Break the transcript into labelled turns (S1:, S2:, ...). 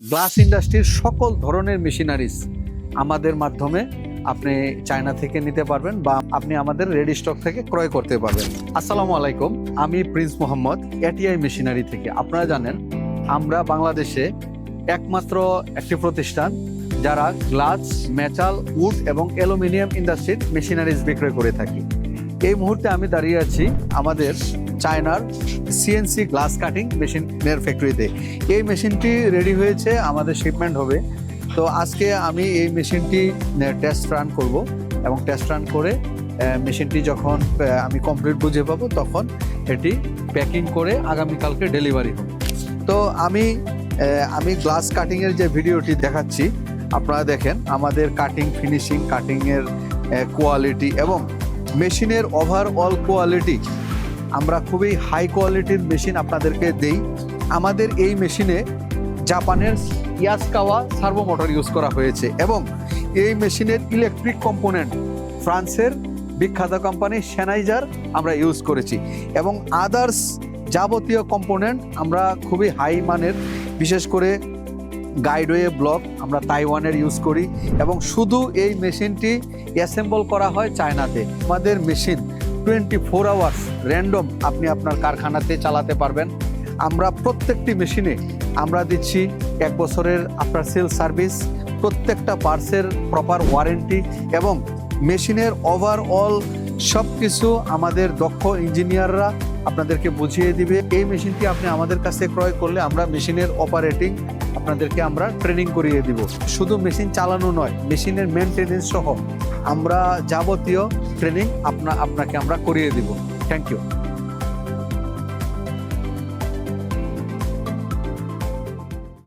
S1: Glass ইন্ডাস্ট্রির সকল ধরনের মেশিনারিজ আমাদের মাধ্যমে আপনি চায়না থেকে নিতে পারবেন বা আপনি আমাদের রেডি স্টক থেকে ক্রয় করতে পারবেন। আসসালামু আলাইকুম, আমি প্রিন্স মোহাম্মদ, এটিআই মেশিনারি থেকে। আপনারা জানেন আমরা বাংলাদেশে একমাত্র একটি প্রতিষ্ঠান যারা গ্লাস, মেটাল, উড এবং অ্যালুমিনিয়াম ইন্ডাস্ট্রির মেশিনারিজ বিক্রয় করে থাকি। এই মুহূর্তে আমি দাঁড়িয়ে আছি আমাদের চায়নার সিএনসি গ্লাস কাটিং মেশিনের ফ্যাক্টরিতে। এই মেশিনটি রেডি হয়েছে, আমাদের শিপমেন্ট হবে। তো আজকে আমি এই মেশিনটি টেস্ট রান করব এবং টেস্ট রান করে মেশিনটি যখন আমি কমপ্লিট বুঝে পাবো তখন এটি প্যাকিং করে আগামীকালকে ডেলিভারি হবে। তো আমি গ্লাস কাটিংয়ের যে ভিডিওটি দেখাচ্ছি আপনারা দেখেন আমাদের কাটিং ফিনিশিং, কাটিংয়ের কোয়ালিটি এবং মেশিনের ওভারঅল কোয়ালিটি। আমরা খুবই হাই কোয়ালিটির মেশিন আপনাদেরকে দেই। আমাদের এই মেশিনে জাপানের ইয়াসকাওয়া সার্ভো মোটর ইউজ করা হয়েছে এবং এই মেশিনের ইলেকট্রিক কম্পোনেন্ট ফ্রান্সের বিখ্যাত কোম্পানি সেনাইজার আমরা ইউজ করেছি এবং আদার্স যাবতীয় কম্পোনেন্ট আমরা খুবই হাই মানের, বিশেষ করে গাইডওয়ে ব্লক আমরা তাইওয়ানের ইউজ করি এবং শুধু এই মেশিনটি অ্যাসেম্বল করা হয় চায়নাতে। আমাদের মেশিন 24 আওয়ার্স র্যান্ডম আপনি আপনার কারখানাতে চালাতে পারবেন। আমরা প্রত্যেকটি মেশিনে আমরা দিচ্ছি 1 বছরের আফটার সেল সার্ভিস, প্রত্যেকটা পার্টসের প্রপার ওয়ারেন্টি এবং মেশিনের ওভারঅল সব কিছু আমাদের দক্ষ ইঞ্জিনিয়াররা আপনাদেরকে বুঝিয়ে দিবে। এই মেশিনটি আপনি আমাদের কাছে ক্রয় করলে আমরা মেশিনের অপারেটিং আপনাদেরকে আমরা ট্রেনিং করিয়ে দিব। শুধু মেশিন চালানো নয়, মেশিনের মেনটেনেন্স সহ আমরা যাবতীয় ট্রেনিং আপনাকে আমরা করিয়ে দিব। Thank you.